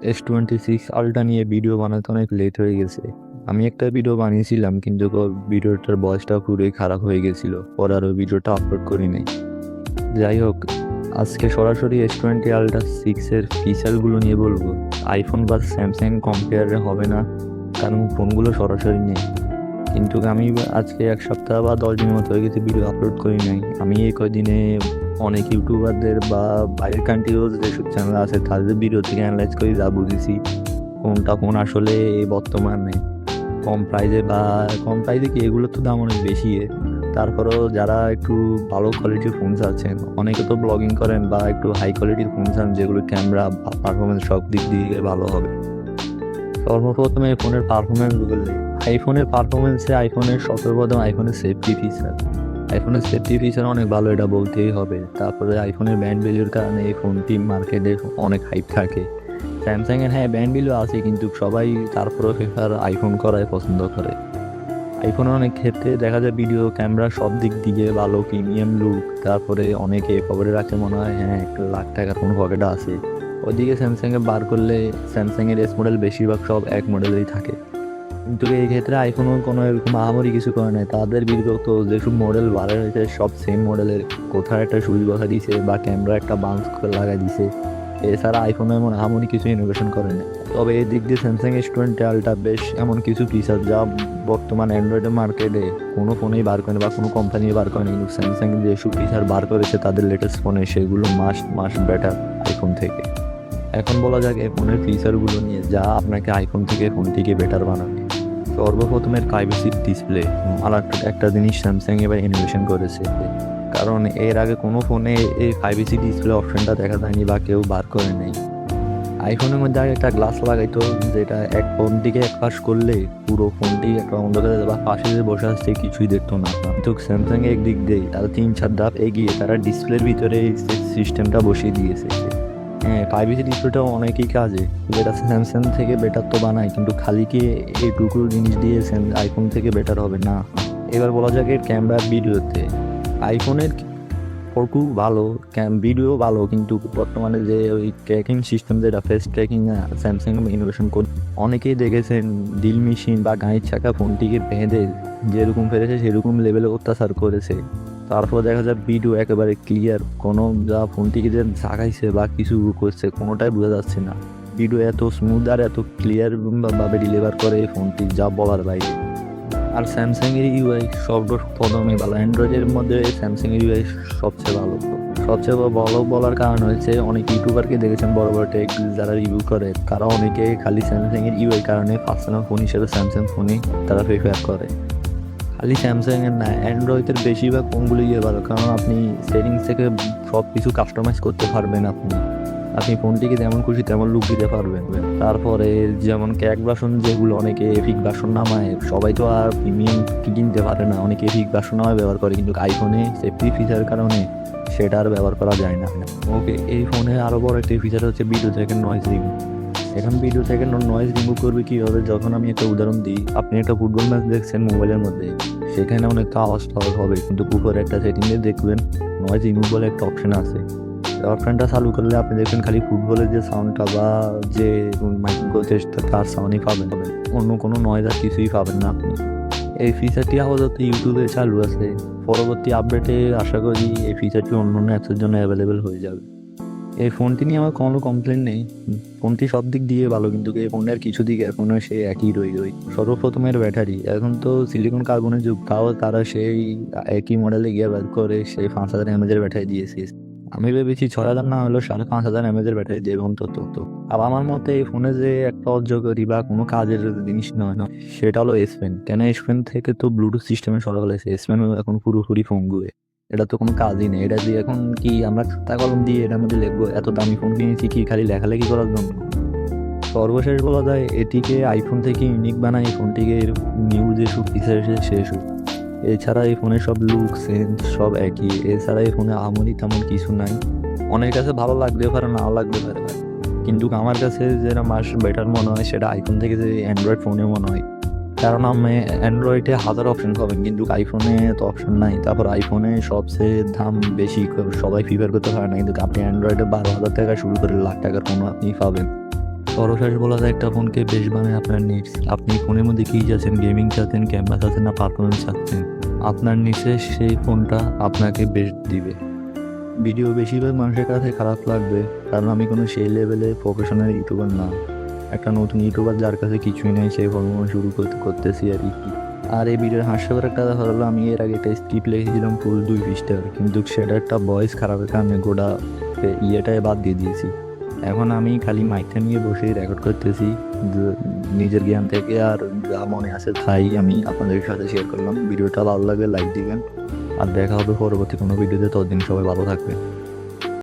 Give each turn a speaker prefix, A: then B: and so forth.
A: S26 ultra নিয়ে video বানাতে অনেক লেট হয়ে গেছে। আমি একটা ভিডিও বানিয়েছিলাম কিন্তু ভিডিওটার ভয়েসটা পুরোই খারাপ হয়ে গেছিল, পরে আর ওই ভিডিওটা আপলোড করি নাই। যাই হোক, আজকে সরাসরি S20 Ultra 6 এর ফিচারগুলো নিয়ে বলবো। আইফোন বা স্যামসাং কম্পেয়ারে হবে না, কারণ ফোনগুলো সরাসরি নেই। কিন্তু আমি আজকে 1 সপ্তাহ বা 10 দিনের মতো হয়ে গেছে ভিডিও আপলোড করি নাই। আমি এই কয়দিনে অনেক ইউটিউবারদের বা বাইরের কান্ট্রিও যেসব চ্যানেল আছে তাদের ভিডিও থেকে অ্যানালাইজ করে যা বুঝেছি কোনটা কোন আসলে বর্তমানে কম প্রাইজে কি এগুলো তো দাম অনেক বেশি। তারপরেও যারা একটু ভালো কোয়ালিটির ফোন চাচ্ছেন, অনেকে তো ব্লগিং করেন বা একটু হাই কোয়ালিটির ফোন চান যেগুলো ক্যামেরা বা পারফরমেন্স সব দিক দিয়ে ভালো হবে। সর্বপ্রথমে ফোনের পারফরমেন্স বললে, আইফোনের সর্বপ্রথম আইফোনের সেফটি ফিচার অনেক ভালো, এটা বলতেই হবে। তারপরে আইফোনের ব্র্যান্ড ভ্যালুর কারণে এই ফোনটি মার্কেটে অনেক হাইপ থাকে। স্যামসাংয়ের হ্যাঁ ব্র্যান্ড ভ্যালু আছে, কিন্তু সবাই তারপরেও প্রেফার আইফোন করাই পছন্দ করে। আইফোনের অনেক ক্ষেত্রে দেখা যায় ভিডিও ক্যামেরা সব দিক দিয়ে ভালো, প্রিমিয়াম লুক। তারপরে অনেকে পকেটে রাখতে মনে হয় হ্যাঁ 1 লাখ টাকা কোনো পকেটে আছে। ওইদিকে স্যামসাংয়ে বার করলে স্যামসাংয়ের এস মডেল বেশিরভাগ সব এক মডেলেই থাকে। কিন্তু এই ক্ষেত্রে আইফোনও কোনো এরকম আহামরি কিছু করে নাই। তাদের বিগত যেসব মডেল বার হয়েছে সব সেম মডেলের, কোথাও একটা সুইচ বসা দিছে বা ক্যামেরা একটা বাউন্স লাগাই দিছে। এছাড়া আইফোনে এমন আহামরি কিছু ইনোভেশন করে না। তবে এই দিক দিয়ে স্যামসাং S20 Ultra বেশ এমন কিছু ফিচার যা বর্তমান অ্যান্ড্রয়েডের মার্কেটে কোনো ফোনেই বার করে না বা কোনো কোম্পানি বার করে না, কিন্তু স্যামসাং যেসব ফিচার বার করেছে তাদের লেটেস্ট ফোনে সেগুলো মাস বেটার আইফোন থেকে। এখন বলা যাক এই ফোনের ফিচারগুলো নিয়ে যা আপনাকে আইফোন থেকে ফোনটিকে বেটার বানাবে। সর্বপ্রথমের প্রাইভেসি ডিসপ্লে। আর একটা জিনিস স্যামসাং এবার ইনোভেশন করেছে, কারণ এর আগে কোনো ফোনে এই প্রাইভেসি ডিসপ্লে অপশনটা দেখা যায়নি বা কেউ বার করে নেই। আইফোনের মধ্যে আগে একটা গ্লাস লাগাইতো, যেটা এক ফোন দিকে এক পাশ করলে পুরো ফোনটি একটা অন্ধকার বা পাশে যে বসে আসছে কিছুই দেখতো না। কিন্তু স্যামসাং এর দিক দিয়ে তারা 3-4 ধাপ এগিয়ে তারা ডিসপ্লের ভিতরে এই সিস্টেমটা বসিয়ে দিয়েছে। হ্যাঁ, প্রাইভেসি ডিসপ্লেটাও অনেকই কাজে, যেটা স্যামসাং থেকে বেটার তো বানায়, কিন্তু খালি কি এইটুকু জিনিস দিয়ে আইফোন থেকে বেটার হবে না। এবার বলা যাক এর ক্যামেরা ভিডিওতে। আইফোনের ফটো ভালো, ভিডিও ভালো, কিন্তু বর্তমানে যে ওই ট্র্যাকিং সিস্টেম যেটা ফেস ট্র্যাকিং স্যামসাং ইনোভেশন করে, অনেকেই দেখেছেন ডিল মেশিন বা গাড়ির চাকা ফোনটিকে বেঁধে যেরকম পেরেছে সেরকম লেভেলে অত্যাচার করেছে। তারপর দেখা যায় ভিডিও একেবারে ক্লিয়ার, কোনো যা ফোনটিকে যে জাগাইছে বা কিছু করছে কোনোটাই বোঝা যাচ্ছে না। ভিডিও এত স্মুথ আর এত ক্লিয়ার ভাবে ডেলিভার করে এই ফোনটি, যা বলার বাইরে। আর স্যামসাংয়ের ইউআই প্রথমে ভালো, অ্যান্ড্রয়েডের মধ্যে স্যামসাংয়ের ইউআই সবচেয়ে ভালো। সবচেয়ে ভালো বলার কারণ হচ্ছে অনেক ইউটিউবারকে দেখেছেন বড় বড় টেক যারা রিভিউ করে, তারা অনেকে খালি স্যামসাংয়ের ইউআই কারণে পার্সোনাল ফোন হিসেবে স্যামসাং ফোনই তারা প্রিফার করে। খালি স্যামসাংয়ের না, অ্যান্ড্রয়েডের বেশিরভাগ ফোনগুলো ভালো, কারণ আপনি সেটিংস থেকে সব কিছু কাস্টমাইজ করতে পারবেন। আপনি ফোনটিকে যেমন খুশি তেমন লুক দিতে পারবেন। তারপরে যেমন ক্যাক ভার্সন, যেগুলো অনেকে এপিক ভার্সন নামায়, সবাই তো আর প্রিমিয়াম কিনতে পারে না, অনেকে এপিক ভার্সন নামায় ব্যবহার করে, কিন্তু আইফোনে সেফটি ফিচার কারণে সেটা আর ব্যবহার করা যায় না। ওকে, এই ফোনে আরও বড় একটা ফিচার হচ্ছে ভিডিও থেকে নয়েজ রিমুভ। এখন ভিডিও থেকে নয়েজ রিমুভ করবে কীভাবে? যখন আমি একটা উদাহরণ দিই, আপনি একটা ফুটবল ম্যাচ দেখছেন মোবাইলের মধ্যে, সেখানে অনেক আওয়াজ হবে, কিন্তু উপরে একটা সেটিংয়ে দেখবেন নয়েজ রিমুভ বলে একটা অপশন আছে। অপশনটা চালু করলে আপনি দেখবেন খালি ফুটবলের যে সাউন্ডটা বা যে তার সাউন্ডই পাবেন, অন্য কোনো নয়েজ আর কিছুই পাবেন না আপনি। এই ফিচারটি আপাতত ইউটিউবে চালু আছে, পরবর্তী আপডেটে আশা করি এই ফিচারটি অন্য অন্য অ্যাপসের জন্য অ্যাভেলেবেল হয়ে যাবে। এই ফোনটি নিয়ে আমার কোনো কমপ্লেন নেই, ফোনটি সব দিক দিয়ে ভালো, কিন্তু এই ফোনের কিছু দিক এখনও সে একই রই। সর্বপ্রথমের ব্যাটারি, এখন তো সিলিকন কার্বনের যুগ, তাও তারা সেই একই মডেলে গিয়ে বের করে সেই 5000 mAh ব্যাটারি দিয়েছে। আমি ভেবেছি 6000 না হলেও 5500 mAh ব্যাটারি দেবে অন্তত। আর আমার মতে এই ফোনে যে একটা অর্জকরী বা কোনো কাজের জিনিস নয়, সেটা হলো এস পেন। কেন এস পেন থেকে তো ব্লুটুথ সিস্টেমে সরা ফেলেছে, এস পেন এখন পুরোপুরি ফোনগুলো, এটা তো কোনো কাজই নেই। এটা দিয়ে এখন কি আমরা খাতা কলম দিয়ে এটার মধ্যে লিখবো? এত দামি ফোন কিনেছি কি খালি লেখালেখি করার জন্য? সর্বশেষ বলা যায় এটিকে আইফোন থেকে ইউনিক বানায় এই ফোনটিকে নিউ যেসব ফিচার এসেছে সেসব। এছাড়া এই ফোনের সব লুক সেন্স সব একই, এছাড়া এই ফোনে আমরি তেমন কিছু নাই। অনেকের কাছে ভালো লাগতেও পারে, নাও লাগতে পারে, কিন্তু আমার কাছে যেটা বেটার মনে হয় সেটা আইফোন থেকে যে অ্যান্ড্রয়েড ফোনে মনে হয়। কারণ আমি অ্যান্ড্রয়েডে হাজার অপশন পাবেন, কিন্তু আইফোনে তো অপশন নাই। তারপর আইফোনে সবচেয়ে দাম বেশি, সবাই প্রিফার করতে পারে না, কিন্তু আপনি অ্যান্ড্রয়েডে 12,000 টাকা শুরু করে লাখ টাকার ফোন আপনি পাবেন। সর্বশেষ বলা যায় একটা ফোনকে বেশ বানায় আপনার নিডস। আপনি ফোনের মধ্যে কী চাচ্ছেন, গেমিং চাচ্ছেন, ক্যামেরা চাচ্ছেন না পারফরমেন্স চাচ্ছেন, আপনার নিচে সেই ফোনটা আপনাকে বেস্ট দিবে। ভিডিও বেশিরভাগ মানুষের কাছে খারাপ লাগবে, কারণ আমি কোনো সেই লেভেলে প্রফেশনাল ইউটিউবার না। একটা নতুন ইউটিউবার যার কাছে কিছুই নেই, সেই ফর্ম শুরু করতেছি আর কি। আর এই ভিডিওর হাস্যকর একটা কথা হলো, আমি এর আগে একটা স্ক্রিপ্ট লিখেছিলাম ফুল 2 পৃষ্ঠার, কিন্তু সেটা একটা ভয়েস খারাপের কারণে গোটা ইয়েটাই বাদ দিয়ে দিয়েছি। এখন আমি খালি মাইকটা নিয়ে বসে রেকর্ড করতেছি নিজের জ্ঞান থেকে, আর যা মনে আছে তাই আমি আপনাদের সাথে শেয়ার করলাম। ভিডিওটা ভালো লাগলে লাইক দিবেন, আর দেখা হবে পরবর্তী কোনো ভিডিওতে। ততদিন সবাই ভালো থাকবে।